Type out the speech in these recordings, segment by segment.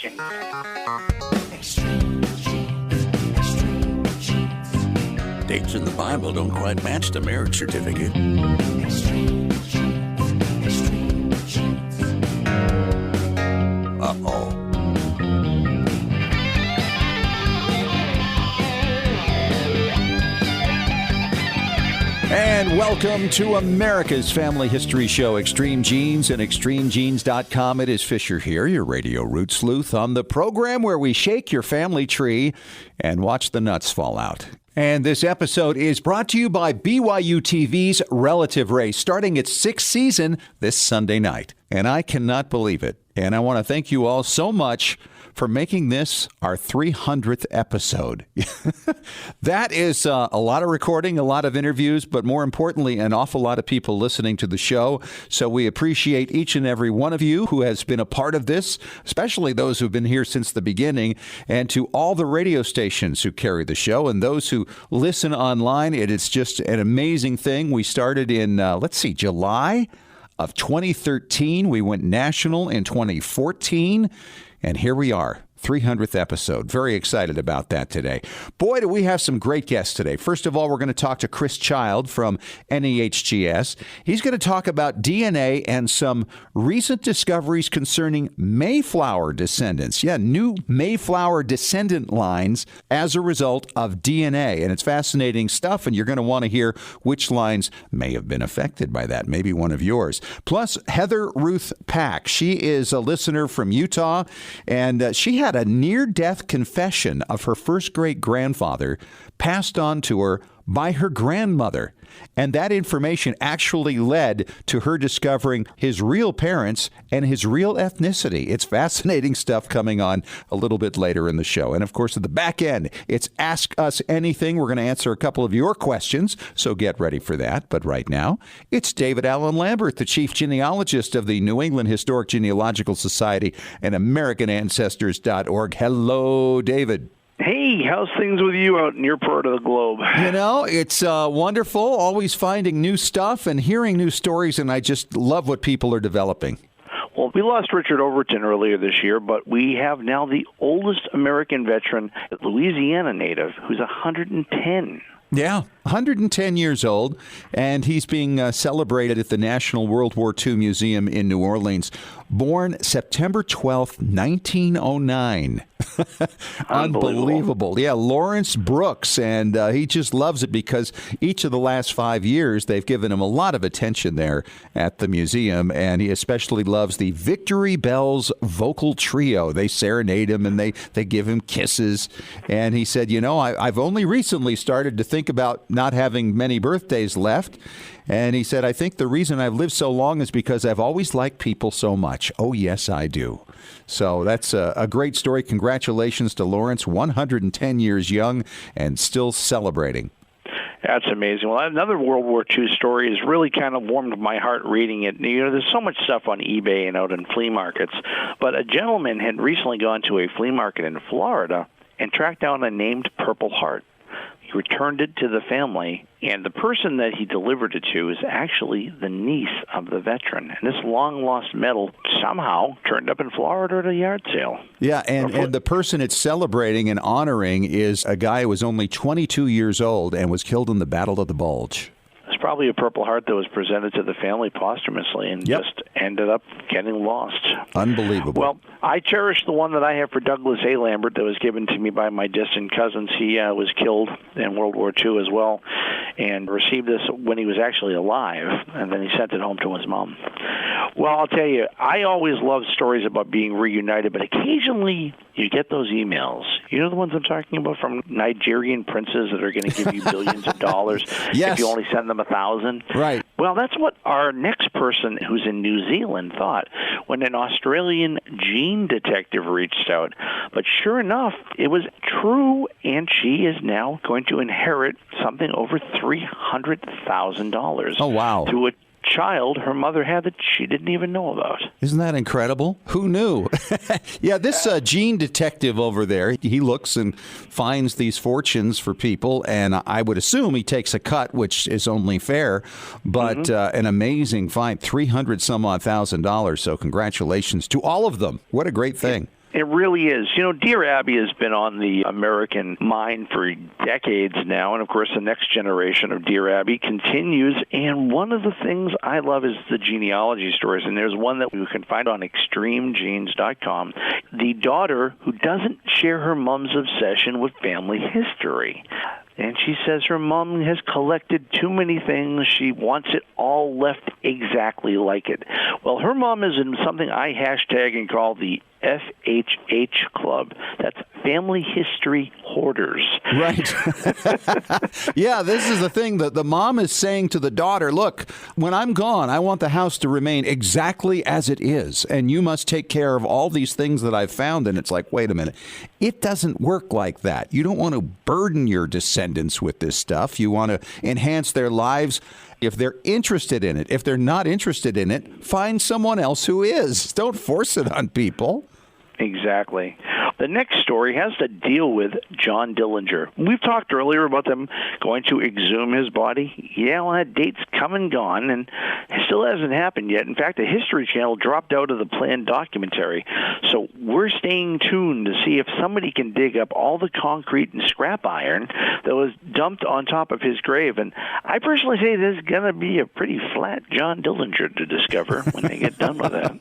Dates in the Bible don't quite match the marriage certificate. Uh-oh. And welcome to America's Family History Show, Extreme Genes and ExtremeGenes.com. It is Fisher here, your radio root sleuth, on the program where we shake your family tree and watch the nuts fall out. And this episode is brought to you by BYU TV's Relative Race, starting its 6th season this Sunday night. And I cannot believe it. And I want to thank you all so much for making this our 300th episode. That is a lot of recording, a lot of interviews, but more importantly, an awful lot of people listening to the show. So we appreciate each and every one of you who has been a part of this, especially those who've been here since the beginning, and to all the radio stations who carry the show and those who listen online. It is just an amazing thing. We started in, July of 2013. We went national in 2014. And here we are, 300th episode. Very excited about that today. Boy, do we have some great guests today. First of all, we're going to talk to Chris Child from NEHGS. He's going to talk about DNA and some recent discoveries concerning Mayflower descendants. Yeah, new Mayflower descendant lines as a result of DNA. And it's fascinating stuff, and you're going to want to hear which lines may have been affected by that, maybe one of yours. Plus, Heather Ruth Pack. She is a listener from Utah, and she had a near-death confession of her first great-grandfather passed on to her by her grandmother. And that information actually led to her discovering his real parents and his real ethnicity. It's fascinating stuff coming on a little bit later in the show. And, of course, at the back end, it's Ask Us Anything. We're going to answer a couple of your questions, so get ready for that. But right now, it's David Allen Lambert, the chief genealogist of the New England Historic Genealogical Society and AmericanAncestors.org. Hello, David. Hey, how's things with you out in your part of the globe? You know, it's wonderful, always finding new stuff and hearing new stories, and I just love what people are developing. Well, we lost Richard Overton earlier this year, but we have now the oldest American veteran, a Louisiana native, who's 110. Yeah, 110 years old, and he's being celebrated at the National World War II Museum in New Orleans. Born September 12th, 1909. Unbelievable. Yeah, Laurence Brooks, and he just loves it because each of the last 5 years, they've given him a lot of attention there at the museum, and he especially loves the Victory Bells vocal trio. They serenade him, and they give him kisses, and he said, you know, I've only recently started to think about not having many birthdays left. And he said, I think the reason I've lived so long is because I've always liked people so much. Oh, yes, I do. So that's a great story. Congratulations to Lawrence, 110 years young and still celebrating. That's amazing. Well, another World War II story has really kind of warmed my heart reading it. You know, there's so much stuff on eBay and out in flea markets, but a gentleman had recently gone to a flea market in Florida and tracked down a named Purple Heart. He returned it to the family, and the person that he delivered it to is actually the niece of the veteran. And this long-lost medal somehow turned up in Florida at a yard sale. Yeah, and the person it's celebrating and honoring is a guy who was only 22 years old and was killed in the Battle of the Bulge. It's probably a Purple Heart that was presented to the family posthumously and just ended up getting lost. Unbelievable. Well, I cherish the one that I have for Douglas A. Lambert that was given to me by my distant cousins. He was killed in World War II as well and received this when he was actually alive, and then he sent it home to his mom. Well, I'll tell you, I always love stories about being reunited, but occasionally you get those emails. You know the ones I'm talking about from Nigerian princes that are going to give you billions of dollars if you only send them 1,000? Right. Well, that's what our next person who's in New Zealand thought when an Australian gene detective reached out. But sure enough, it was true, and she is now going to inherit something over $300,000. Oh, wow. Through a child her mother had that she didn't even know about. Isn't that incredible? Who knew? Yeah, this gene detective over there, he looks and finds these fortunes for people, and I would assume he takes a cut, which is only fair, but an amazing find, $300,000-some-odd. So congratulations to all of them. What a great thing. It really is. Dear Abby has been on the American mind for decades now, and of course the next generation of Dear Abby continues, and one of the things I love is the genealogy stories, and there's one that you can find on extremegenes.com. The daughter who doesn't share her mom's obsession with family history. And she says her mom has collected too many things. She wants it all left exactly like it. Well, her mom is in something I hashtag and call the FHH Club. That's Family History Hoarders. Right. Yeah, this is the thing that the mom is saying to the daughter, look, when I'm gone, I want the house to remain exactly as it is, and you must take care of all these things that I've found. And it's like, wait a minute. It doesn't work like that. You don't want to burden your descendants with this stuff. You want to enhance their lives. If they're interested in it. If they're not interested in it, find someone else who is. Don't force it on people. Exactly. The next story has to deal with John Dillinger. We've talked earlier about them going to exhume his body. Yeah, well, that date's come and gone, and it still hasn't happened yet. In fact, the History Channel dropped out of the planned documentary. So we're staying tuned to see if somebody can dig up all the concrete and scrap iron that was dumped on top of his grave. And I personally say this is going to be a pretty flat John Dillinger to discover when they get done with it.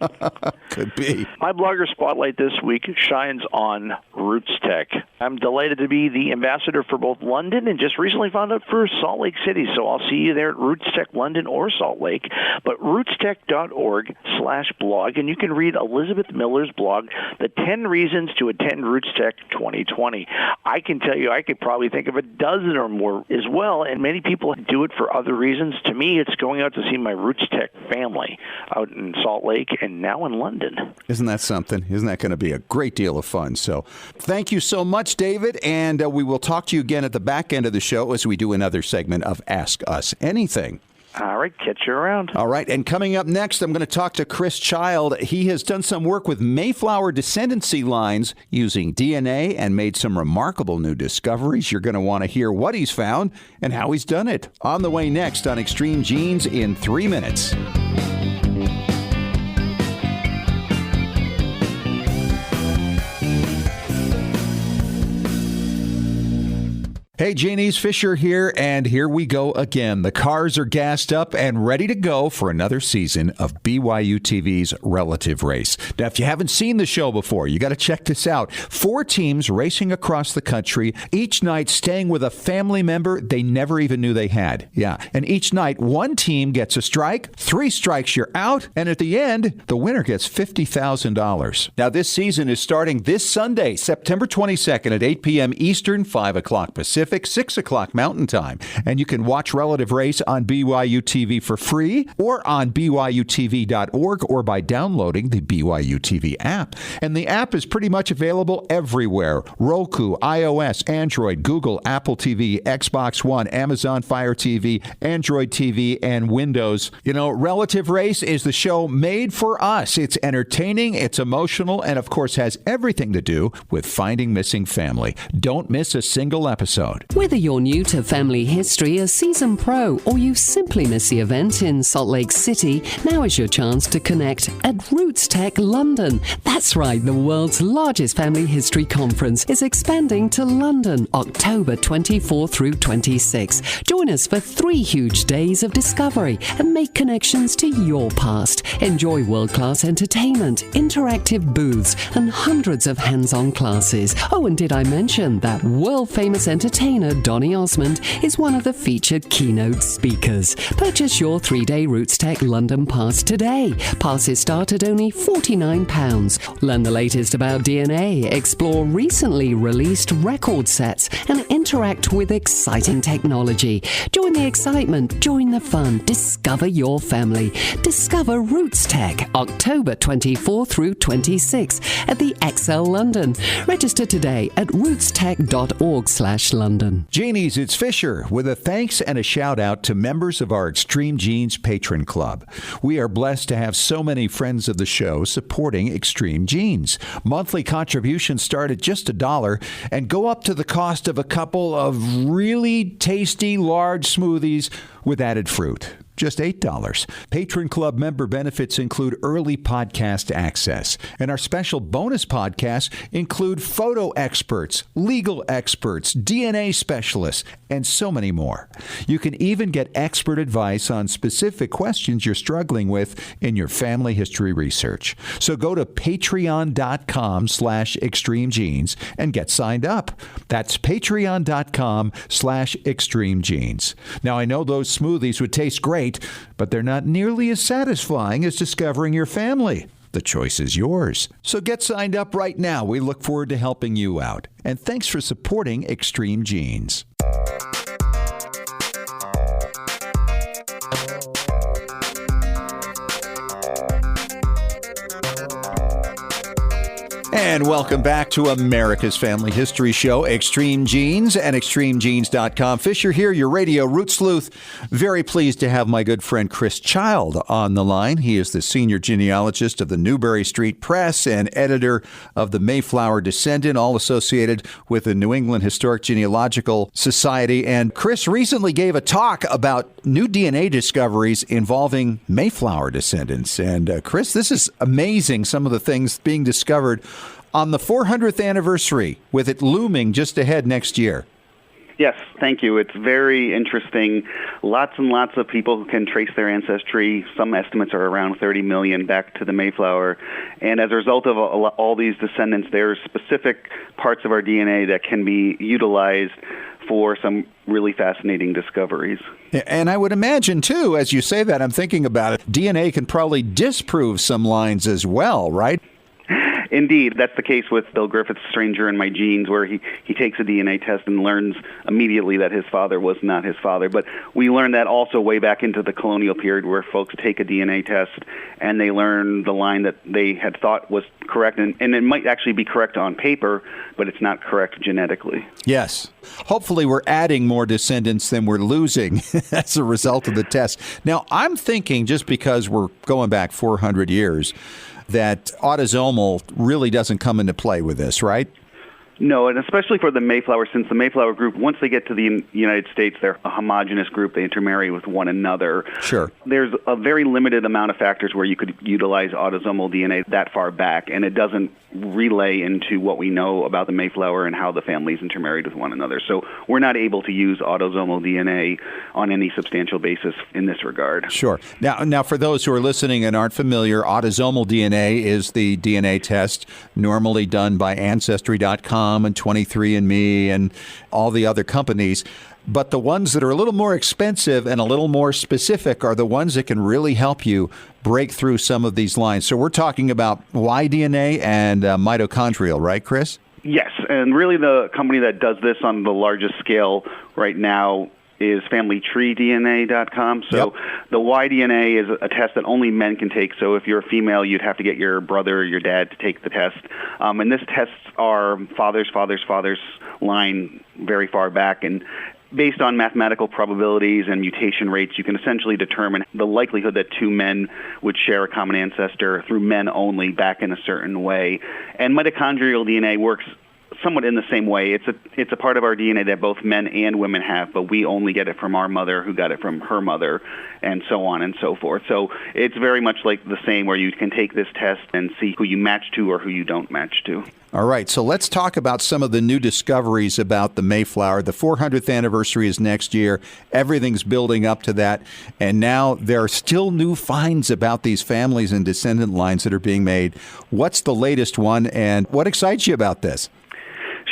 Could be. My blogger spotlight this week shines on RootsTech. I'm delighted to be the ambassador for both London and just recently found out for Salt Lake City. So I'll see you there at RootsTech London or Salt Lake. But rootstech.org/blog, and you can read Elizabeth Miller's blog, The 10 Reasons to Attend RootsTech 2020. I can tell you I could probably think of a dozen or more as well, and many people do it for other reasons. To me, it's going out to see my RootsTech family out in Salt Lake and now in London. Isn't that something? Isn't that going to be a great deal of fun? So thank you so much, David, and we will talk to you again at the back end of the show as we do another segment of Ask Us Anything. All right, catch you around. All right, and coming up next, I'm going to talk to Chris Child. He has done some work with Mayflower descendancy lines using DNA and made some remarkable new discoveries. You're going to want to hear what he's found and how he's done it. On the way next on Extreme Genes in 3 minutes. Hey, Genies, Fisher here, and here we go again. The cars are gassed up and ready to go for another season of BYU TV's Relative Race. Now, if you haven't seen the show before, you got to check this out. 4 teams racing across the country, each night staying with a family member they never even knew they had. Yeah, and each night, one team gets a strike, 3 strikes, you're out, and at the end, the winner gets $50,000. Now, this season is starting this Sunday, September 22nd at 8 p.m. Eastern, 5 o'clock Pacific. 6 o'clock Mountain Time. And you can watch Relative Race on BYU TV for free or on BYUtv.org or by downloading the BYU TV app. And the app is pretty much available everywhere. Roku, iOS, Android, Google, Apple TV, Xbox One, Amazon Fire TV, Android TV, and Windows. You know, Relative Race is the show made for us. It's entertaining, it's emotional, and of course has everything to do with finding missing family. Don't miss a single episode. Whether you're new to family history, a seasoned pro, or you simply miss the event in Salt Lake City, now is your chance to connect at RootsTech London. That's right, the world's largest family history conference is expanding to London, October 24 through 26. Join us for 3 huge days of discovery and make connections to your past. Enjoy world-class entertainment, interactive booths, and hundreds of hands-on classes. Oh, and did I mention that world-famous entertainer Donny Osmond is one of the featured keynote speakers. Purchase your 3-day RootsTech London pass today. Passes start at only £49. Learn the latest about DNA, explore recently released record sets, and interact with exciting technology. Join the excitement, join the fun, discover your family. Discover RootsTech, October 24 through 26 at the XL London. Register today at rootstech.org/London. Genies, it's Fisher with a thanks and a shout out to members of our Extreme Genes Patron Club. We are blessed to have so many friends of the show supporting Extreme Genes. Monthly contributions start at just $1 and go up to the cost of a couple of really tasty large smoothies with added fruit. just $8. Patron Club member benefits include early podcast access, and our special bonus podcasts include photo experts, legal experts, DNA specialists, and so many more. You can even get expert advice on specific questions you're struggling with in your family history research. So go to patreon.com/extremegenes and get signed up. That's patreon.com/extremegenes. Now, I know those smoothies would taste great, but they're not nearly as satisfying as discovering your family. The choice is yours. So get signed up right now. We look forward to helping you out. And thanks for supporting Extreme Genes. And welcome back to America's Family History Show, Extreme Genes and extremegenes.com. Fisher here, your radio root sleuth. Very pleased to have my good friend Chris Child on the line. He is the senior genealogist of the Newbury Street Press and editor of the Mayflower Descendant, all associated with the New England Historic Genealogical Society. And Chris recently gave a talk about new DNA discoveries involving Mayflower descendants. And Chris, this is amazing, some of the things being discovered on the 400th anniversary, with it looming just ahead next year. Yes, thank you. It's very interesting. Lots and lots of people who can trace their ancestry. Some estimates are around 30 million back to the Mayflower. And as a result of all these descendants, there's specific parts of our DNA that can be utilized for some really fascinating discoveries. And I would imagine, too, as you say that, I'm thinking about it, DNA can probably disprove some lines as well, right? Indeed, that's the case with Bill Griffith's Stranger in My Genes, where he takes a DNA test and learns immediately that his father was not his father. But we learned that also way back into the colonial period, where folks take a DNA test and they learn the line that they had thought was correct, and it might actually be correct on paper, but it's not correct genetically. Yes. Hopefully we're adding more descendants than we're losing as a result of the test. Now, I'm thinking, just because we're going back 400 years, that autosomal really doesn't come into play with this, right? No, and especially for the Mayflower, since the Mayflower group, once they get to the United States, they're a homogeneous group. They intermarry with one another. Sure. There's a very limited amount of factors where you could utilize autosomal DNA that far back, and it doesn't relay into what we know about the Mayflower and how the families intermarried with one another. So we're not able to use autosomal DNA on any substantial basis in this regard. Sure. Now, for those who are listening and aren't familiar, autosomal DNA is the DNA test normally done by Ancestry.com and 23andMe and all the other companies. But the ones that are a little more expensive and a little more specific are the ones that can really help you break through some of these lines. So we're talking about Y-DNA and mitochondrial, right, Chris? Yes, and really the company that does this on the largest scale right now is FamilyTreeDNA.com. So the Y-DNA is a test that only men can take. So if you're a female, you'd have to get your brother or your dad to take the test. And this tests our father's line very far back. And based on mathematical probabilities and mutation rates, you can essentially determine the likelihood that two men would share a common ancestor through men only back in a certain way. And mitochondrial DNA works somewhat in the same way. It's a part of our DNA that both men and women have, but we only get it from our mother, who got it from her mother, and so on and so forth. So it's very much like the same, where you can take this test and see who you match to or who you don't match to. All right, so let's talk about some of the new discoveries about the Mayflower. The 400th anniversary is next year. Everything's building up to that. And now there are still new finds about these families and descendant lines that are being made. What's the latest one, and what excites you about this?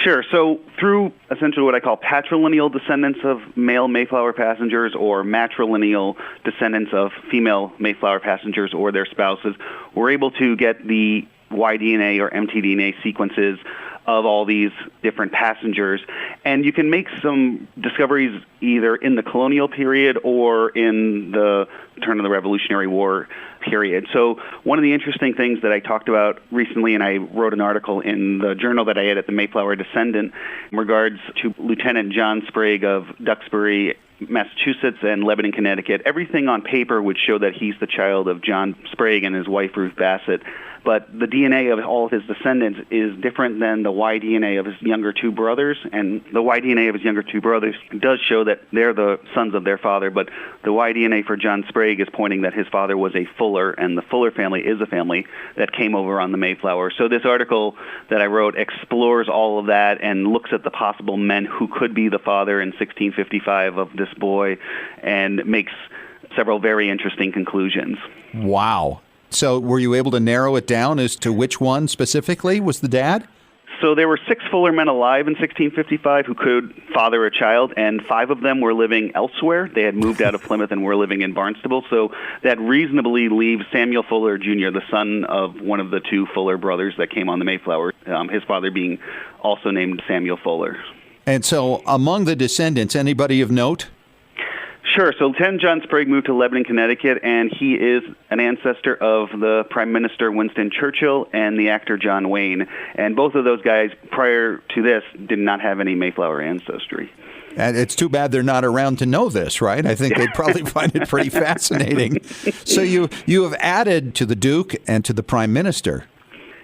Sure. So through essentially what I call patrilineal descendants of male Mayflower passengers, or matrilineal descendants of female Mayflower passengers or their spouses, we're able to get the Y-DNA or mtDNA sequences of all these different passengers. And you can make some discoveries either in the colonial period or in the turn of the Revolutionary War period. So one of the interesting things that I talked about recently, and I wrote an article in the journal that I edit, the Mayflower Descendant, in regards to Lieutenant John Sprague of Duxbury Massachusetts and Lebanon, Connecticut. Everything on paper would show that he's the child of John Sprague and his wife Ruth Bassett. But the DNA of all of his descendants is different than the Y DNA of his younger two brothers. And the Y DNA of his younger two brothers does show that they're the sons of their father. But the Y DNA for John Sprague is pointing that his father was a Fuller, and the Fuller family is a family that came over on the Mayflower. So this article that I wrote explores all of that and looks at the possible men who could be the father in 1655 of this boy and makes several very interesting conclusions. Wow. So were you able to narrow it down as to which one specifically was the dad? So there were 6 Fuller men alive in 1655 who could father a child, and 5 of them were living elsewhere. They had moved out of Plymouth and were living in Barnstable. So that reasonably leaves Samuel Fuller Jr., the son of one of the 2 Fuller brothers that came on the Mayflower, his father being also named Samuel Fuller. And so among the descendants, anybody of note? Sure. So Lieutenant John Sprague moved to Lebanon, Connecticut, and he is an ancestor of the Prime Minister Winston Churchill and the actor John Wayne. And both of those guys, prior to this, did not have any Mayflower ancestry. And it's too bad they're not around to know this, right? I think they'd probably find it pretty fascinating. So you have added to the Duke and to the Prime Minister.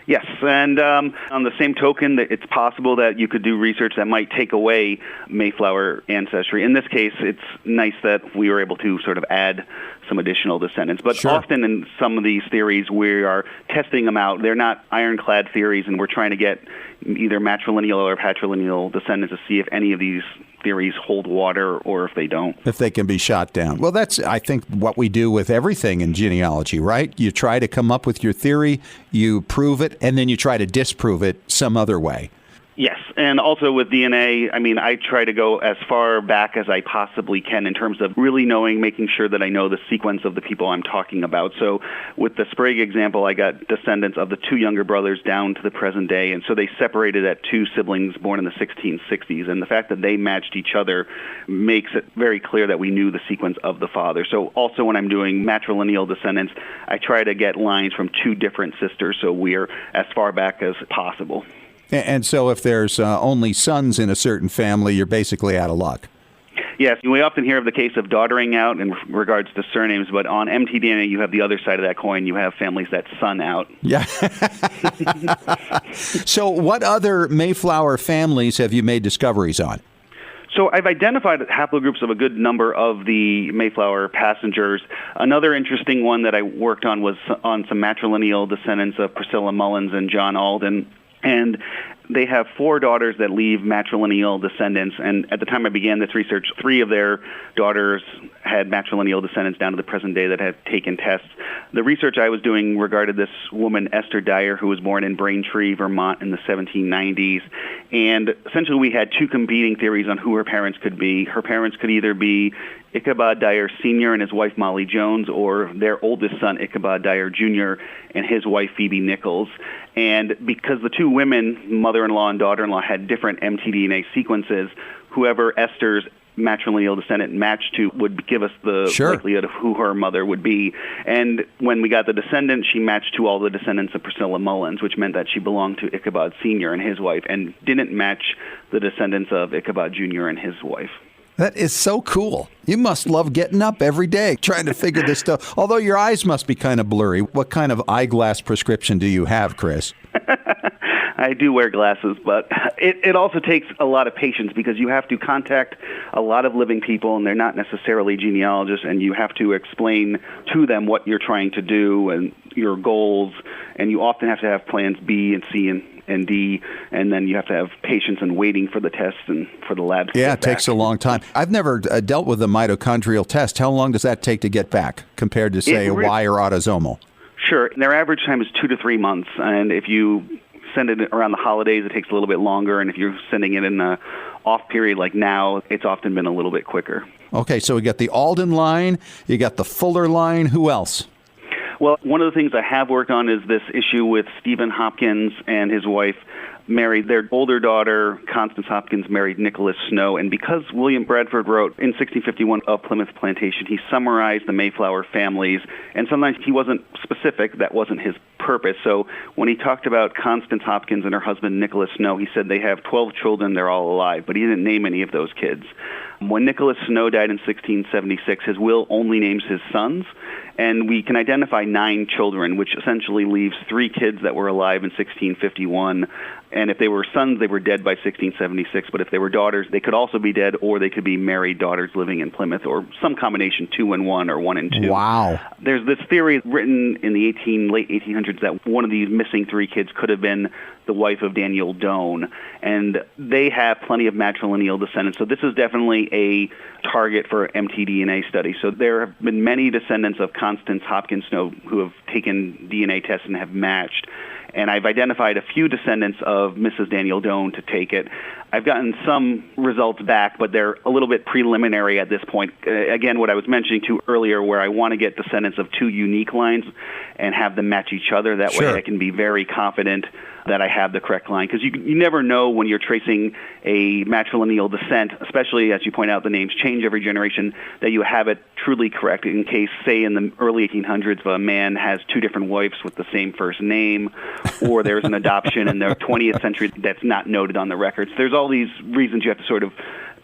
Yes, and on the same token, it's possible that you could do research that might take away Mayflower ancestry. In this case, it's nice that we were able to sort of add some additional descendants. But sure. Often in some of these theories, we are testing them out. They're not ironclad theories, and we're trying to get either matrilineal or patrilineal descendants to see if any of these theories hold water or if they don't. If they can be shot down. Well, that's, I think, what we do with everything in genealogy, right? You try to come up with your theory, you prove it, and then you try to disprove it some other way. Yes, and also with DNA, I mean, I try to go as far back as I possibly can in terms of really making sure that I know the sequence of the people I'm talking about. So with the Sprague example, I got descendants of the 2 younger brothers down to the present day, and so they separated at 2 siblings born in the 1660s, and the fact that they matched each other makes it very clear that we knew the sequence of the father. So also when I'm doing matrilineal descendants, I try to get lines from 2 different sisters, so we're as far back as possible. And so if there's only sons in a certain family, you're basically out of luck. Yes, we often hear of the case of daughtering out in regards to surnames, but on mtDNA you have the other side of that coin. You have families that son out. Yeah. So what other Mayflower families have you made discoveries on? So I've identified haplogroups of a good number of the Mayflower passengers. Another interesting one that I worked on was on some matrilineal descendants of Priscilla Mullins and John Alden. And they have 4 daughters that leave matrilineal descendants. And at the time I began this research, 3 of their daughters had matrilineal descendants down to the present day that had taken tests. The research I was doing regarded this woman, Esther Dyer, who was born in Braintree, Vermont in the 1790s. And essentially we had 2 competing theories on who her parents could be. Her parents could either be Ichabod Dyer Sr. and his wife Molly Jones, or their oldest son, Ichabod Dyer Jr., and his wife Phoebe Nichols. And because the 2 women, mother-in-law and daughter-in-law, had different mtDNA sequences, whoever Esther's matrilineal descendant matched to would give us the sure. likelihood of who her mother would be. And when we got the descendant, she matched to all the descendants of Priscilla Mullins, which meant that she belonged to Ichabod Sr. and his wife, and didn't match the descendants of Ichabod Jr. and his wife. That is so cool. You must love getting up every day trying to figure this stuff. Although your eyes must be kind of blurry. What kind of eyeglass prescription do you have, Chris? I do wear glasses, but it also takes a lot of patience because you have to contact a lot of living people, and they're not necessarily genealogists, and you have to explain to them what you're trying to do and your goals, and you often have to have plans B and C and D, and then you have to have patience and waiting for the tests and for the labs to get back. It takes a long time. I've never dealt with a mitochondrial test. How long does that take to get back compared to, say, a Y or autosomal? Sure. Their average time is 2 to 3 months, and if you send it around the holidays, it takes a little bit longer, and if you're sending it in the off period like now, it's often been a little bit quicker. Okay, so we got the Alden line, you got the Fuller line. Who else? Well, one of the things I have worked on is this issue with Stephen Hopkins and his wife married. Their older daughter, Constance Hopkins, married Nicholas Snow. And because William Bradford wrote in 1651 of Plymouth Plantation, he summarized the Mayflower families. And sometimes he wasn't specific. That wasn't his purpose. So when he talked about Constance Hopkins and her husband Nicholas Snow, he said they have 12 children, they're all alive, but he didn't name any of those kids. When Nicholas Snow died in 1676, his will only names his sons, and we can identify 9 children, which essentially leaves 3 kids that were alive in 1651. And if they were sons, they were dead by 1676. But if they were daughters, they could also be dead, or they could be married daughters living in Plymouth, or some combination, 2 and 1 or 1 and 2. Wow. There's this theory written in the late 1800s that one of these missing 3 kids could have been the wife of Daniel Doane, and they have plenty of matrilineal descendants. So this is definitely a target for mtDNA study. So there have been many descendants of Constance Hopkins Snow who have taken DNA tests and have matched. And I've identified a few descendants of Mrs. Daniel Doane to take it. I've gotten some results back, but they're a little bit preliminary at this point. Again, what I was mentioning to earlier, where I want to get descendants of 2 unique lines and have them match each other. That way I can be very confident that I have the correct line. Because you never know when you're tracing a matrilineal descent, especially as you point out, the names change every generation, that you have it truly correct in case, say, in the early 1800s, a man has 2 different wives with the same first name, or there's an adoption in the 20th century that's not noted on the records. There's all these reasons you have to sort of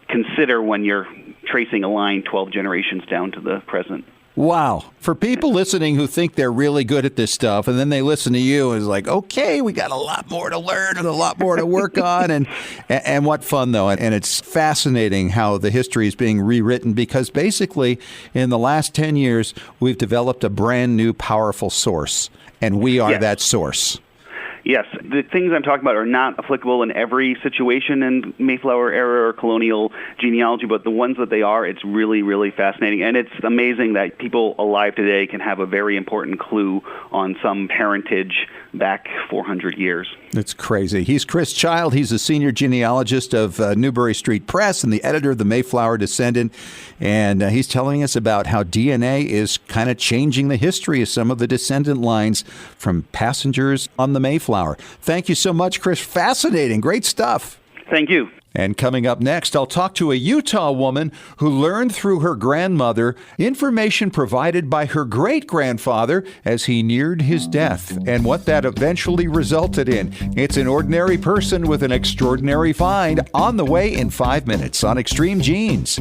consider when you're tracing a line 12 generations down to the present. Wow. For people listening who think they're really good at this stuff, and then they listen to you, and it's like, okay, we got a lot more to learn and a lot more to work on, and what fun, though. And it's fascinating how the history is being rewritten, because basically in the last 10 years, we've developed a brand new powerful source, and we are that source. Yes, the things I'm talking about are not applicable in every situation in Mayflower era or colonial genealogy, but the ones that they are, it's really, really fascinating. And it's amazing that people alive today can have a very important clue on some parentage back 400 years. It's crazy. He's Chris Child. He's a senior genealogist of Newbury Street Press and the editor of the Mayflower Descendant. And he's telling us about how DNA is kind of changing the history of some of the descendant lines from passengers on the Mayflower. Thank you so much, Chris. Fascinating. Great stuff. Thank you. And coming up next, I'll talk to a Utah woman who learned through her grandmother information provided by her great-grandfather as he neared his death, and what that eventually resulted in. It's an ordinary person with an extraordinary find, on the way in 5 minutes on Extreme Genes.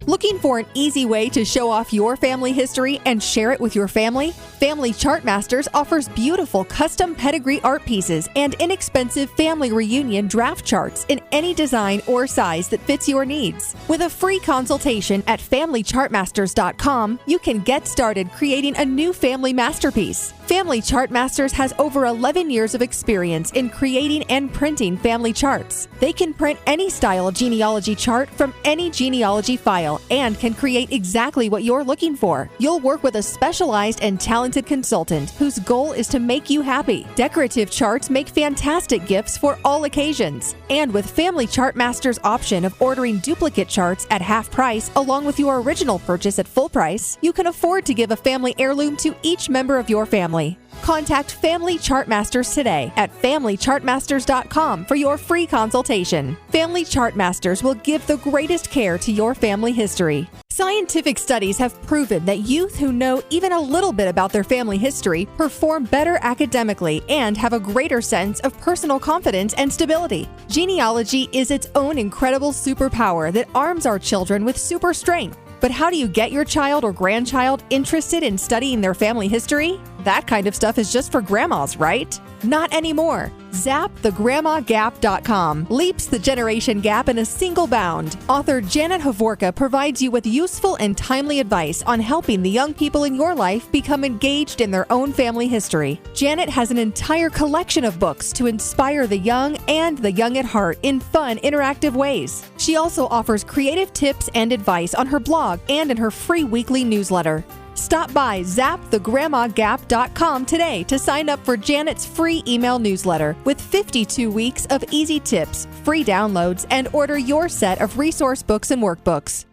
Looking for an easy way to show off your family history and share it with your family? Family Chartmasters offers beautiful custom pedigree art pieces and inexpensive family reunion draft charts in any design or size that fits your needs. With a free consultation at FamilyChartmasters.com, you can get started creating a new family masterpiece. Family Chartmasters has over 11 years of experience in creating and printing family charts. They can print any style genealogy chart from any genealogy file and can create exactly what you're looking for. You'll work with a specialized and talented consultant whose goal is to make you happy. Decorative charts make fantastic gifts for all occasions. And with Family Chartmasters' option of ordering duplicate charts at half price along with your original purchase at full price, you can afford to give a family heirloom to each member of your family. Contact Family Chartmasters today at FamilyChartmasters.com for your free consultation. Family Chartmasters will give the greatest care to your family history. Scientific studies have proven that youth who know even a little bit about their family history perform better academically and have a greater sense of personal confidence and stability. Genealogy is its own incredible superpower that arms our children with super strength. But how do you get your child or grandchild interested in studying their family history? That kind of stuff is just for grandmas, right? Not anymore. ZapTheGrandmaGap.com leaps the generation gap in a single bound. Author Janet Havorka provides you with useful and timely advice on helping the young people in your life become engaged in their own family history. Janet has an entire collection of books to inspire the young and the young at heart in fun, interactive ways. She also offers creative tips and advice on her blog and in her free weekly newsletter. Stop by ZapTheGrandmaGap.com today to sign up for Janet's free email newsletter with 52 weeks of easy tips, free downloads, and order your set of resource books and workbooks.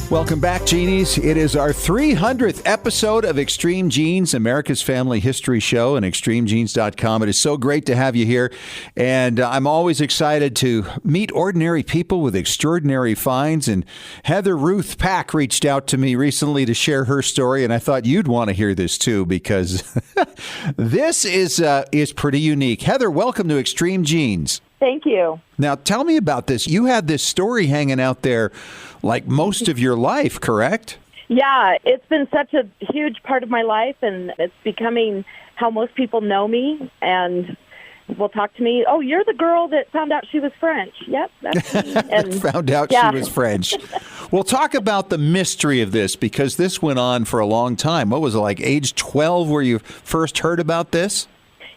Welcome back, Genies. It is our 300th episode of Extreme Genes, America's Family History Show, and extremegenes.com. It is so great to have you here, and I'm always excited to meet ordinary people with extraordinary finds, and Heather Ruth Pack reached out to me recently to share her story, and I thought you'd want to hear this too, because this is pretty unique. Heather, welcome to Extreme Genes. Thank you. Now, tell me about this. You had this story hanging out there like most of your life, correct? Yeah, it's been such a huge part of my life, and it's becoming how most people know me and will talk to me. Oh, you're the girl that found out she was French. Yep, that's me. And found out she was French. Well, talk about the mystery of this, because this went on for a long time. What was it, like age 12 where you first heard about this?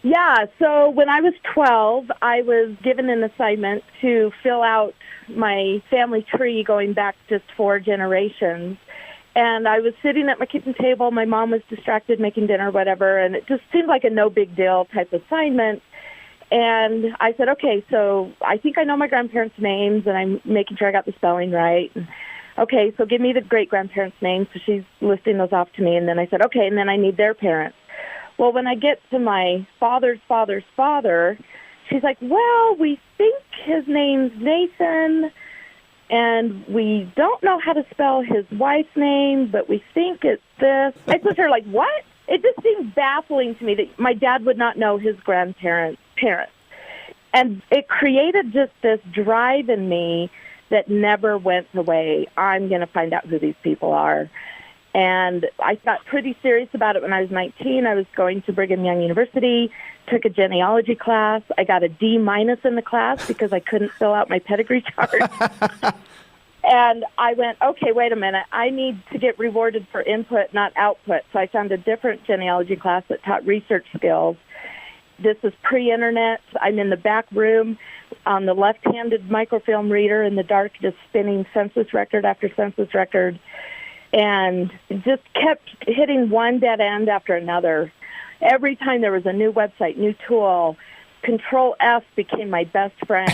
Yeah, so when I was 12, I was given an assignment to fill out my family tree going back just 4 generations. And I was sitting at my kitchen table. My mom was distracted making dinner, whatever, and it just seemed like a no big deal type assignment. And I said, okay, so I think I know my grandparents' names, and I'm making sure I got the spelling right. Okay, so give me the great-grandparents' names. So she's listing those off to me. And then I said, okay, and then I need their parents. Well, when I get to my father's father's father, she's like, well, we think his name's Nathan, and we don't know how to spell his wife's name, but we think it's this. I told her, like, what? It just seemed baffling to me that my dad would not know his grandparents' parents. And it created just this drive in me that never went away. I'm going to find out who these people are. And I got pretty serious about it when I was 19. I was going to Brigham Young University, took a genealogy class. I got a D- in the class because I couldn't fill out my pedigree chart. And I went, okay, wait a minute. I need to get rewarded for input, not output. So I found a different genealogy class that taught research skills. This is pre-internet. I'm in the back room on the left-handed microfilm reader in the dark, just spinning census record after census record. And just kept hitting one dead end after another. Every time there was a new website, new tool, Control F became my best friend.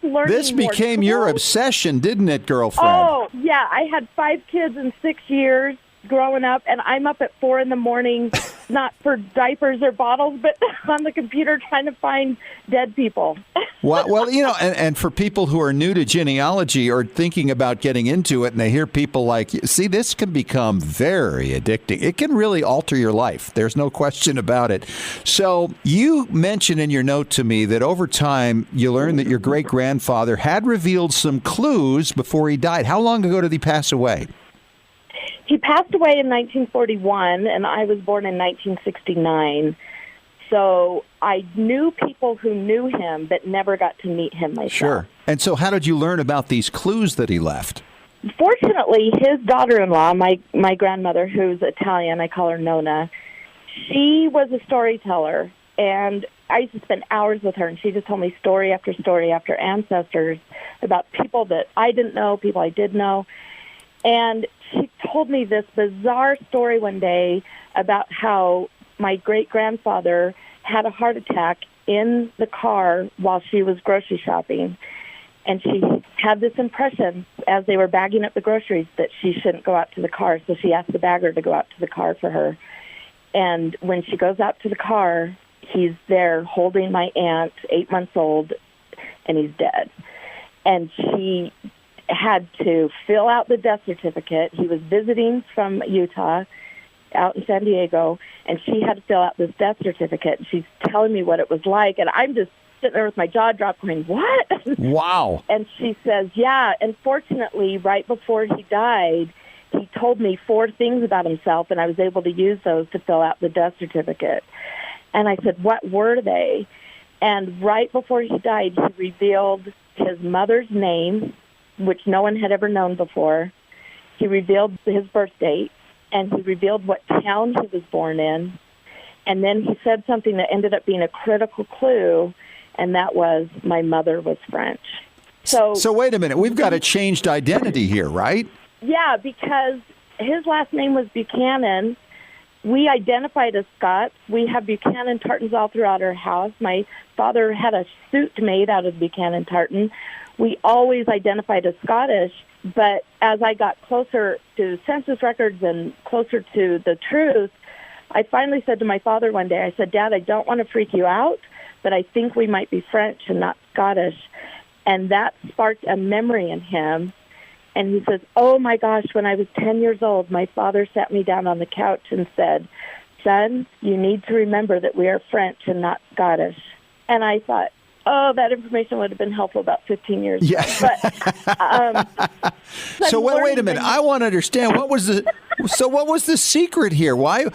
Learning this became your obsession, didn't it, girlfriend? Oh, yeah. I had 5 kids in 6 years growing up, and I'm up at 4 in the morning, not for diapers or bottles, but on the computer trying to find dead people. Well, and for people who are new to genealogy or thinking about getting into it, and they hear people like, see, this can become very addicting. It can really alter your life. There's no question about it. So you mentioned in your note to me that over time, you learned that your great-grandfather had revealed some clues before he died. How long ago did he pass away? He passed away in 1941, and I was born in 1969. So I knew people who knew him, but never got to meet him myself. Sure. And so how did you learn about these clues that he left? Fortunately, his daughter-in-law, my grandmother, who's Italian, I call her Nona, she was a storyteller, and I used to spend hours with her, and she just told me story after story after ancestors about people that I didn't know, people I did know. And she told me this bizarre story one day about how my great-grandfather had a heart attack in the car while she was grocery shopping. And she had this impression as they were bagging up the groceries that she shouldn't go out to the car. So she asked the bagger to go out to the car for her. And when she goes out to the car, he's there holding my aunt, 8 months old, and he's dead. And she had to fill out the death certificate. He was visiting from Utah out in San Diego, and she had to fill out this death certificate. And she's telling me what it was like, and I'm just sitting there with my jaw dropped going, what? Wow. And she says, yeah, and fortunately, right before he died, he told me 4 things about himself, and I was able to use those to fill out the death certificate. And I said, what were they? And right before he died, he revealed his mother's name, which no one had ever known before. He revealed his birth date, and he revealed what town he was born in. And then he said something that ended up being a critical clue, and that was my mother was French. So wait a minute. We've got a changed identity here, right? Yeah, because his last name was Buchanan. We identified as Scots. We have Buchanan tartans all throughout our house. My father had a suit made out of Buchanan tartan. we always identified as Scottish, but as I got closer to census records and closer to the truth, I finally said to my father one day, I said, Dad, I don't want to freak you out, but I think we might be French and not Scottish. And that sparked a memory in him. And he says, oh, my gosh, when I was 10 years old, my father sat me down on the couch and said, son, you need to remember that we are French and not Scottish. And I thought, oh, that information would have been helpful about 15 years ago. Yeah. So wait a minute. I want to understand what was the secret here? Why?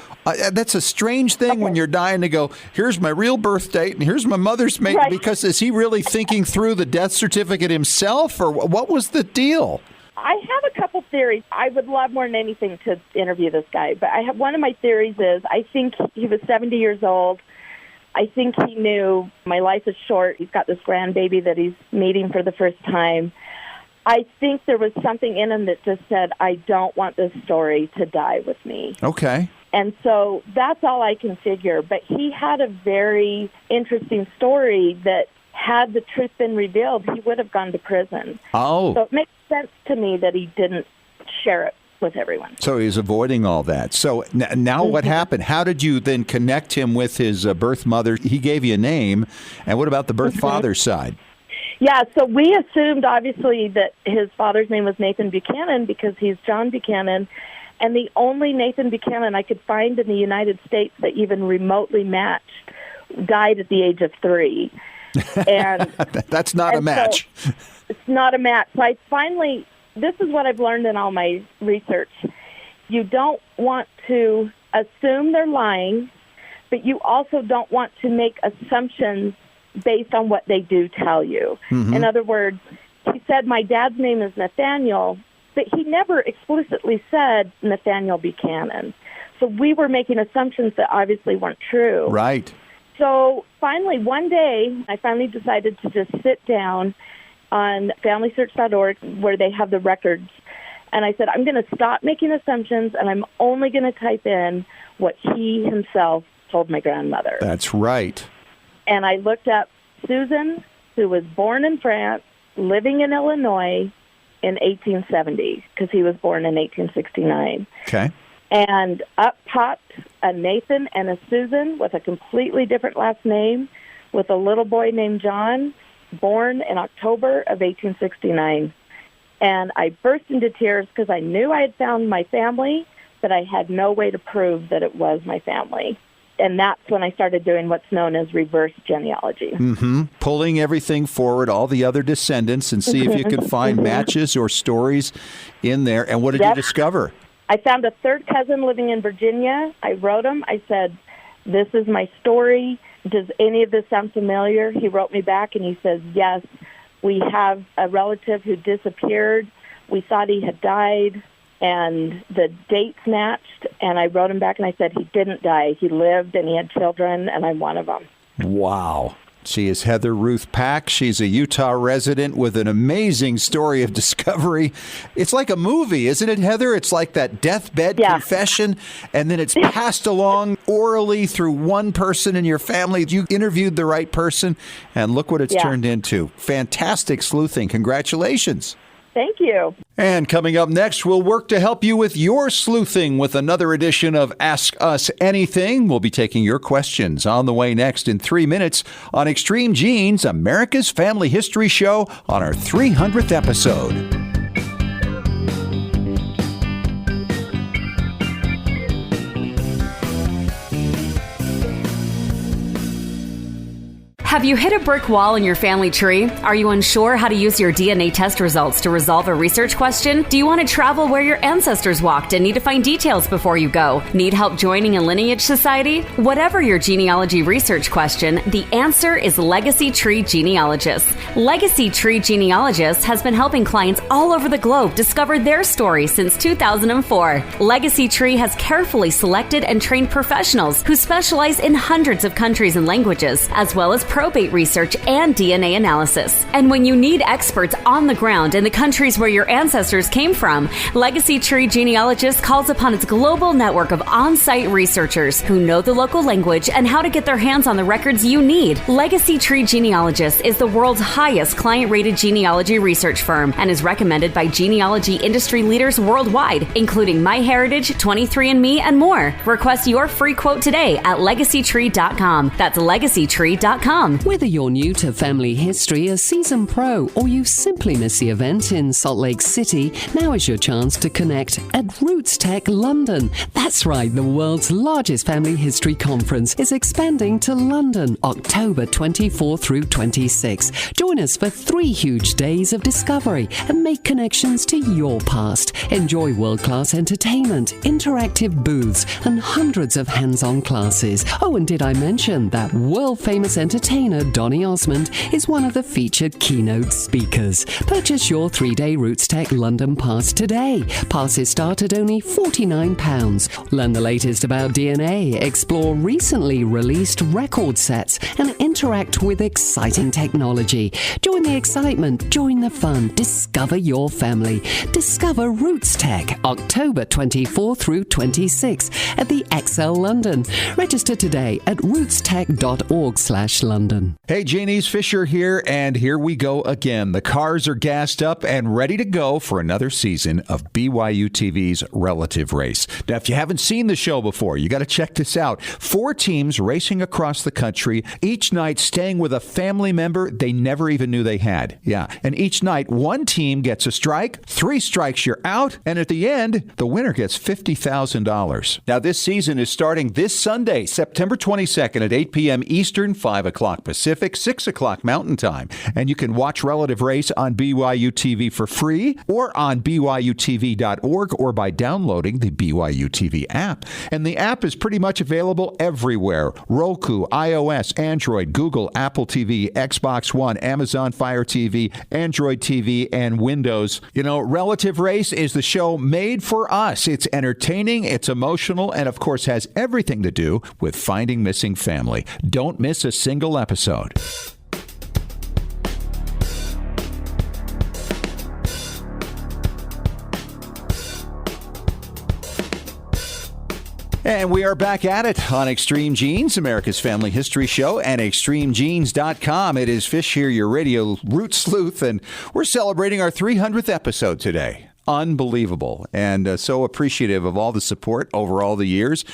That's a strange thing when you're dying to go, here's my real birth date and here's my mother's maiden. Right. Because is he really thinking through the death certificate himself, or what was the deal? I have a couple theories. I would love more than anything to interview this guy, but I have one of my theories is I think he was 70 years old. I think he knew my life is short. He's got this grandbaby that he's meeting for the first time. I think there was something in him that just said, I don't want this story to die with me. Okay. And so that's all I can figure. But he had a very interesting story that had the truth been revealed, he would have gone to prison. Oh. So it makes sense to me that he didn't share it with everyone. So he's avoiding all that. So now what happened? How did you then connect him with his birth mother? He gave you a name. And what about the birth father's side? Yeah, so we assumed, obviously, that his father's name was Nathan Buchanan because he's John Buchanan. And the only Nathan Buchanan I could find in the United States that even remotely matched died at the age of 3. And that's not a match. So it's not a match. So I finally, this is what I've learned in all my research. You don't want to assume they're lying, but you also don't want to make assumptions based on what they do tell you. Mm-hmm. In other words, he said, my dad's name is Nathaniel, but he never explicitly said Nathaniel Buchanan. So we were making assumptions that obviously weren't true. Right. So finally, one day, I finally decided to just sit down on FamilySearch.org where they have the records. And I said, I'm going to stop making assumptions, and I'm only going to type in what he himself told my grandmother. That's right. And I looked up Susan, who was born in France, living in Illinois in 1870, because he was born in 1869. Okay. And up popped a Nathan and a Susan with a completely different last name, with a little boy named John, born in October of 1869. And I burst into tears because I knew I had found my family, but I had no way to prove that it was my family. And that's when I started doing what's known as reverse genealogy. Mm-hmm. Pulling everything forward, all the other descendants, and see if you can find matches or stories in there. And what did you discover? I found a third cousin living in Virginia. I wrote him. I said, this is my story. Does any of this sound familiar? He wrote me back, and he says, yes, we have a relative who disappeared. We thought he had died, and the dates matched. And I wrote him back, and I said, he didn't die. He lived, and he had children, and I'm one of them. Wow. She is Heather Ruth Pack. She's a Utah resident with an amazing story of discovery. It's like a movie, isn't it, Heather? It's like that deathbed confession, and then it's passed along orally through one person in your family. You interviewed the right person, and look what it's turned into. Fantastic sleuthing. Congratulations. Thank you. And coming up next, we'll work to help you with your sleuthing with another edition of Ask Us Anything. We'll be taking your questions on the way next in 3 minutes on Extreme Genes, America's Family History Show, on our 300th episode. Have you hit a brick wall in your family tree? Are you unsure how to use your DNA test results to resolve a research question? Do you want to travel where your ancestors walked and need to find details before you go? Need help joining a lineage society? Whatever your genealogy research question, the answer is Legacy Tree Genealogist. Legacy Tree Genealogist has been helping clients all over the globe discover their story since 2004. Legacy Tree has carefully selected and trained professionals who specialize in hundreds of countries and languages, as well as probate research and DNA analysis. And when you need experts on the ground in the countries where your ancestors came from, Legacy Tree Genealogist calls upon its global network of on-site researchers who know the local language and how to get their hands on the records you need. Legacy Tree Genealogist is the world's highest client-rated genealogy research firm and is recommended by genealogy industry leaders worldwide, including MyHeritage, 23andMe, and more. Request your free quote today at legacytree.com. That's legacytree.com. Whether you're new to family history, a seasoned pro, or you simply miss the event in Salt Lake City, now is your chance to connect at RootsTech London. That's right, the world's largest family history conference is expanding to London, October 24 through 26. Join us for 3 huge days of discovery and make connections to your past. Enjoy world-class entertainment, interactive booths, and hundreds of hands-on classes. Oh, and did I mention that world-famous entertainer Donny Osmond is one of the featured keynote speakers? Purchase your 3-day RootsTech London pass today. Passes start at only £49. Learn the latest about DNA, explore recently released record sets, and interact with exciting technology. Join the excitement, join the fun, discover your family. Discover RootsTech, October 24 through 26 at the XL London. Register today at rootstech.org/London. Hey, Genies, Fisher here, and here we go again. The cars are gassed up and ready to go for another season of BYU TV's Relative Race. Now, if you haven't seen the show before, you got to check this out. 4 teams racing across the country, each night staying with a family member they never even knew they had. Yeah, and each night, one team gets a strike, 3 strikes, you're out, and at the end, the winner gets $50,000. Now, this season is starting this Sunday, September 22nd at 8 p.m. Eastern, 5 o'clock Pacific, 6 o'clock Mountain Time. And you can watch Relative Race on BYU TV for free or on BYUtv.org or by downloading the BYU TV app. And the app is pretty much available everywhere. Roku, iOS, Android, Google, Apple TV, Xbox One, Amazon Fire TV, Android TV, and Windows. You know, Relative Race is the show made for us. It's entertaining, it's emotional, and of course has everything to do with finding missing family. Don't miss a single episode. And we are back at it on Extreme Genes, America's family history show, and extremegenes.com. It is Fish here, your radio root sleuth, and we're celebrating our 300th episode today. Unbelievable, and so appreciative of all the support over all the years.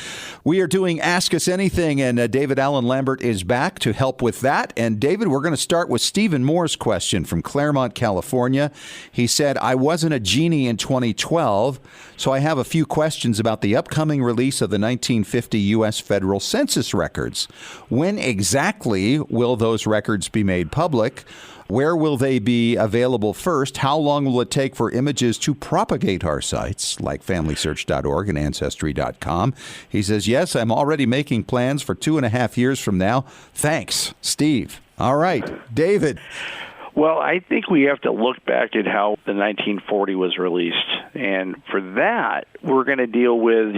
We are doing Ask Us Anything, and David Allen Lambert is back to help with that. And David, we're going to start with Stephen Moore's question from Claremont, California. He said, I wasn't a genie in 2012, so I have a few questions about the upcoming release of the 1950 U.S. federal census records. When exactly will those records be made public? Where will they be available first? How long will it take for images to propagate our sites, like FamilySearch.org and Ancestry.com? He says, yes, I'm already making plans for 2.5 years from now. Thanks, Steve. All right, David. Well, I think we have to look back at how the 1940 was released. And for that, we're going to deal with,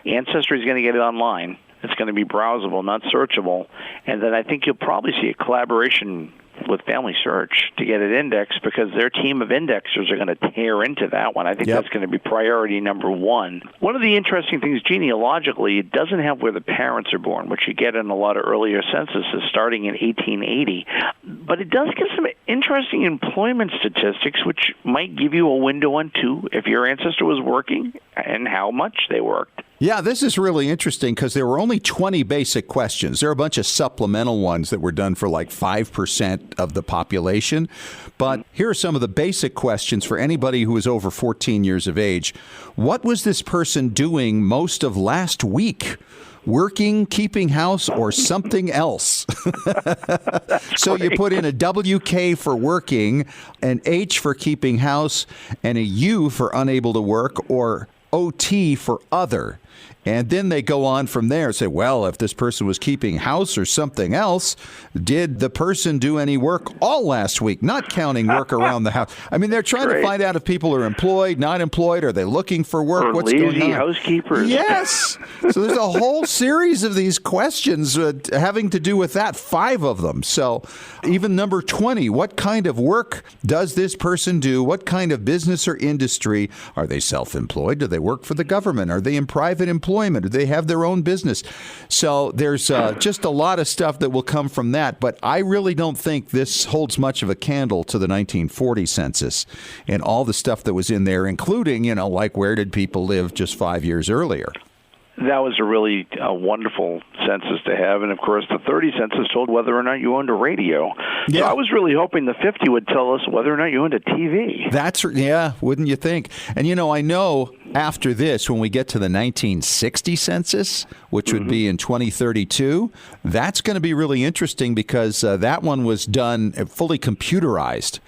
Ancestry is going to get it online. It's going to be browsable, not searchable. And then I think you'll probably see a collaboration with Family Search to get it indexed, because their team of indexers are going to tear into that one. I think that's going to be priority number 1. One of the interesting things genealogically, it doesn't have where the parents are born, which you get in a lot of earlier censuses starting in 1880. But it does give some interesting employment statistics, which might give you a window into if your ancestor was working and how much they worked. Yeah, this is really interesting because there were only 20 basic questions. There are a bunch of supplemental ones that were done for like 5% of the population. But here are some of the basic questions for anybody who is over 14 years of age. What was this person doing most of last week? Working, keeping house, or something else? So you put in a WK for working, an H for keeping house, and a U for unable to work, or OT for other. And then they go on from there and say, well, if this person was keeping house or something else, did the person do any work all last week, not counting work around the house? I mean, they're trying to find out if people are employed, not employed. Are they looking for work? Or What's lazy going on? housekeepers. Yes. So there's a whole series of these questions having to do with that, 5 of them. So even number 20, what kind of work does this person do? What kind of business or industry? Are they self-employed? Do they work for the government? Are they in private employment? Do they have their own business? So there's just a lot of stuff that will come from that. But I really don't think this holds much of a candle to the 1940 census and all the stuff that was in there, including, like where did people live just 5 years earlier? That was a really wonderful census to have. And, of course, the 30 census told whether or not you owned a radio. Yeah. So I was really hoping the 50 would tell us whether or not you owned a TV. Wouldn't you think? And, I know after this, when we get to the 1960 census, which would be in 2032, that's going to be really interesting because that one was done fully computerized.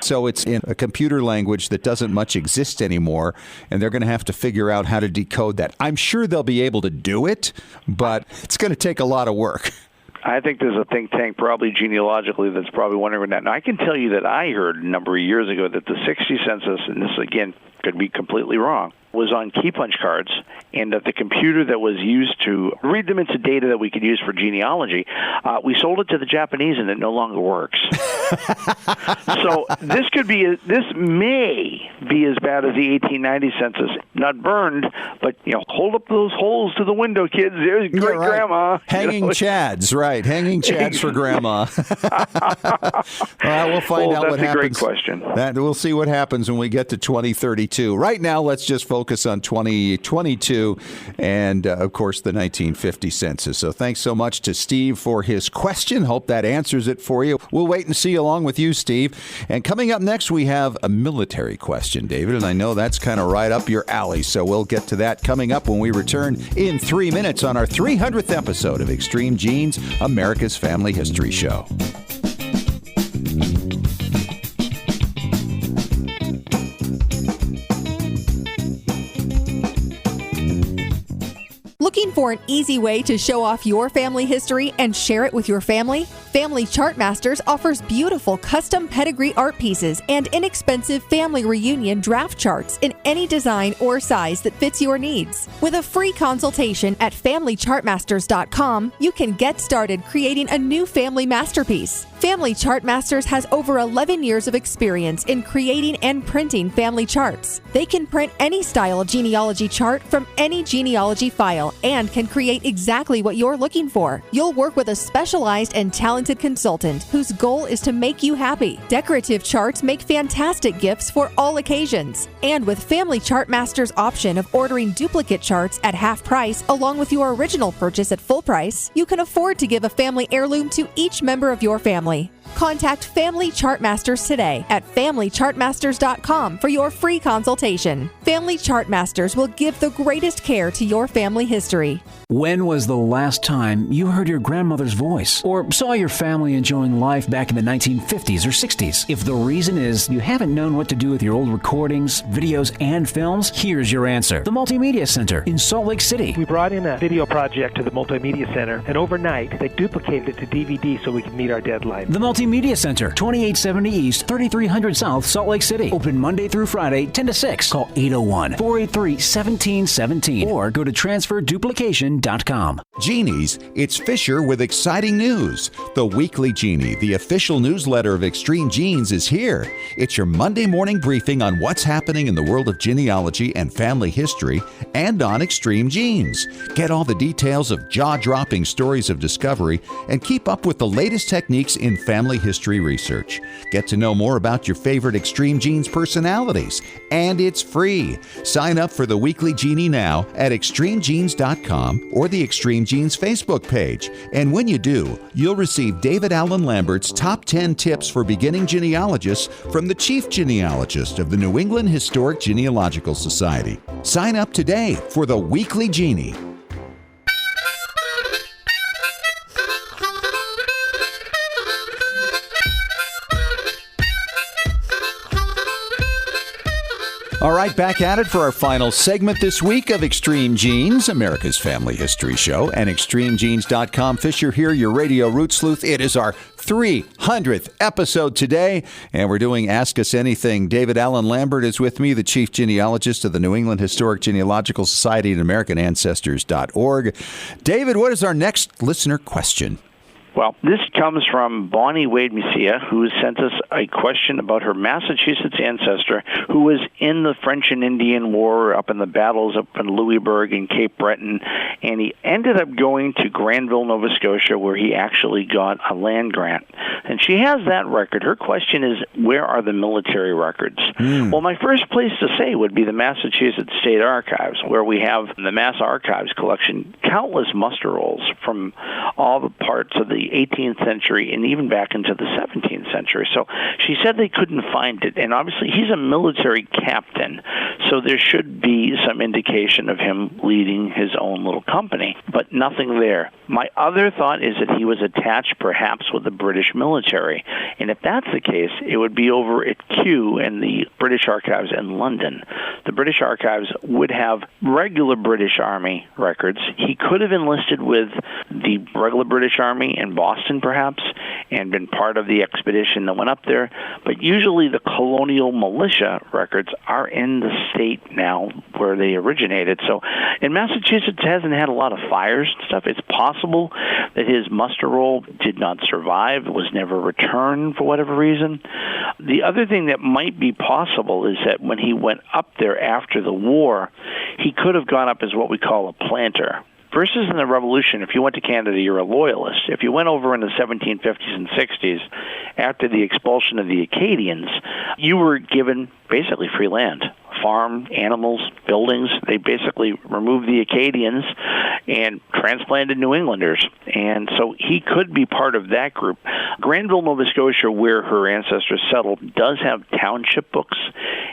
So it's in a computer language that doesn't much exist anymore, and they're going to have to figure out how to decode that. I'm sure they'll be able to do it, but it's going to take a lot of work. I think there's a think tank, probably genealogically, that's probably wondering that. Now, I can tell you that I heard a number of years ago that the 60 census, and this, again, could be completely wrong, was on key punch cards, and that the computer that was used to read them into data that we could use for genealogy, we sold it to the Japanese, and it no longer works. So this may be as bad as the 1890 census. Not burned, but hold up those holes to the window, kids. There's great grandma. Hanging chads, right? Hanging chads for grandma. We'll find out what happens. That's a great question. We'll see what happens when we get to 2032. Right now, let's just focus on 2022 and, of course, the 1950 census. So thanks so much to Steve for his question. Hope that answers it for you. We'll wait and see along with you, Steve. And coming up next, we have a military question, David, and I know that's kind of right up your alley. So we'll get to that coming up when we return in 3 minutes on our 300th episode of Extreme Genes, America's Family History Show. Looking for an easy way to show off your family history and share it with your family? Family Chartmasters offers beautiful custom pedigree art pieces and inexpensive family reunion draft charts in any design or size that fits your needs. With a free consultation at FamilyChartmasters.com, you can get started creating a new family masterpiece. Family Chartmasters has over 11 years of experience in creating and printing family charts. They can print any style genealogy chart from any genealogy file and can create exactly what you're looking for. You'll work with a specialized and talented consultant whose goal is to make you happy. Decorative charts make fantastic gifts for all occasions. And with Family Chartmasters' option of ordering duplicate charts at half price along with your original purchase at full price, you can afford to give a family heirloom to each member of your family. Contact Family Chartmasters today at FamilyChartmasters.com for your free consultation. Family Chartmasters will give the greatest care to your family history. When was the last time you heard your grandmother's voice or saw your family enjoying life back in the 1950s or 60s? If the reason is you haven't known what to do with your old recordings, videos, and films, here's your answer. The Multimedia Center in Salt Lake City. We brought in a video project to the Multimedia Center, and overnight they duplicated it to DVD so we could meet our deadline. The Multimedia Center, 2870 East, 3300 South, Salt Lake City. Open Monday through Friday, 10 to 6. Call 801-483-1717 or go to transferduplication.com. Genies, it's Fisher with exciting news. The Weekly Genie, the official newsletter of Extreme Genes, is here. It's your Monday morning briefing on what's happening in the world of genealogy and family history and on Extreme Genes. Get all the details of jaw-dropping stories of discovery and keep up with the latest techniques in family history research. Get to know more about your favorite Extreme Genes personalities. And it's free. Sign up for the Weekly Genie now at extremegenes.com or the Extreme Genes Facebook page. And when you do, you'll receive David Allen Lambert's top 10 tips for beginning genealogists from the chief genealogist of the New England Historic Genealogical Society. Sign up today for the Weekly Genie. All right, back at it for our final segment this week of Extreme Genes, America's Family History Show, and ExtremeGenes.com. Fisher here, your radio root sleuth. It is our 300th episode today, and we're doing Ask Us Anything. David Allen Lambert is with me, the chief genealogist of the New England Historic Genealogical Society and AmericanAncestors.org. David, what is our next listener question? Well, this comes from Bonnie Wade Messia, who sent us a question about her Massachusetts ancestor who was in the French and Indian War up in the battles up in Louisburg and Cape Breton, and he ended up going to Granville, Nova Scotia, where he actually got a land grant. And she has that record. Her question is, where are the military records? Well, my first place to say would be the Massachusetts State Archives, where we have in the Mass Archives collection countless muster rolls from all the parts of the 18th century and even back into the 17th century. So she said they couldn't find it, and obviously he's a military captain, so there should be some indication of him leading his own little company, but nothing there. My other thought is that he was attached perhaps with the British military, and if that's the case, it would be over at Kew in the British Archives in London. The British Archives would have regular British Army records. He could have enlisted with the regular British Army in Boston, perhaps, and been part of the expedition that went up there. But usually the colonial militia records are in the state now where they originated. So, and Massachusetts hasn't had a lot of fires and stuff. It's possible that his muster roll did not survive, was never returned for whatever reason. The other thing that might be possible is that when he went up there after the war, he could have gone up as what we call a planter. Versus in the Revolution, if you went to Canada, you're a loyalist. If you went over in the 1750s and 60s, after the expulsion of the Acadians, you were given basically free land. Farm, animals, buildings. They basically removed the Acadians and transplanted New Englanders. And so he could be part of that group. Granville, Nova Scotia, where her ancestors settled, does have township books,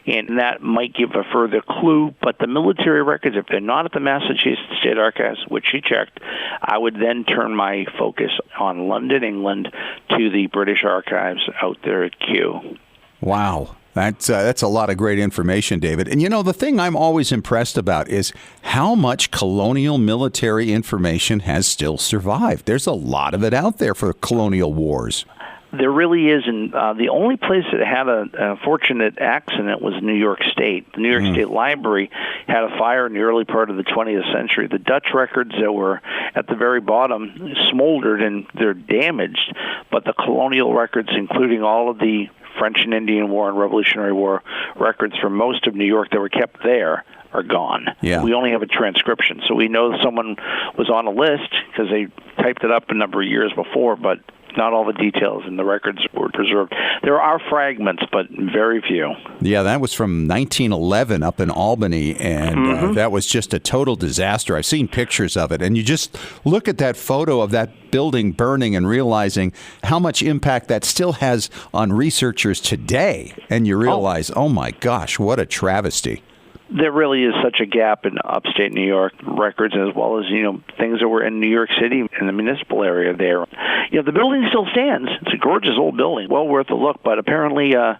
and that might give a further clue. But the military records, if they're not at the Massachusetts State Archives, which she checked, I would then turn my focus on London, England, to the British Archives out there at Kew. Wow. That's a lot of great information, David. And, you know, the thing I'm always impressed about is how much colonial military information has still survived. There's a lot of it out there for colonial wars. There really is, and the only place that had a fortunate accident was New York State. The New York State Library had a fire in the early part of the 20th century. The Dutch records that were at the very bottom smoldered and they're damaged, but the colonial records, including all of the French and Indian War and Revolutionary War records from most of New York that were kept there, are gone. Yeah. We only have a transcription, so we know someone was on a list because they typed it up a number of years before, but not all the details in the records were preserved. There are fragments, but very few. Yeah, that was from 1911 up in Albany, and that was just a total disaster. I've seen pictures of it, and you just look at that photo of that building burning and realizing how much impact that still has on researchers today, and you realize, oh my gosh, what a travesty. There really is such a gap in upstate New York records, as well as, you know, things that were in New York City in the municipal area there. You know, the building still stands. It's a gorgeous old building, well worth a look, but apparently a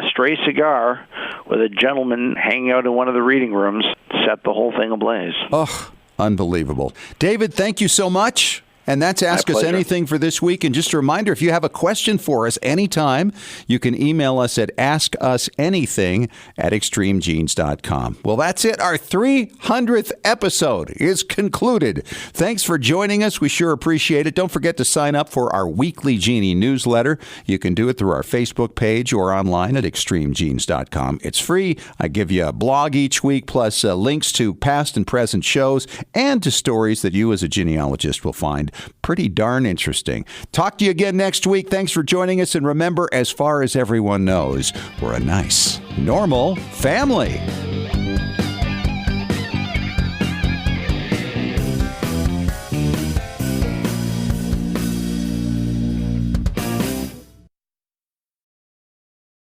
stray cigar with a gentleman hanging out in one of the reading rooms set the whole thing ablaze. Oh, unbelievable. David, thank you so much. And that's Ask Us Anything for this week. And just a reminder, if you have a question for us anytime, you can email us at askusanything@extremegenes.com. Well, that's it. Our 300th episode is concluded. Thanks for joining us. We sure appreciate it. Don't forget to sign up for our weekly Genie newsletter. You can do it through our Facebook page or online at extremegenes.com. It's free. I give you a blog each week, plus links to past and present shows and to stories that you as a genealogist will find pretty darn interesting. Talk to you again next week. Thanks for joining us. And remember, as far as everyone knows, we're a nice, normal family.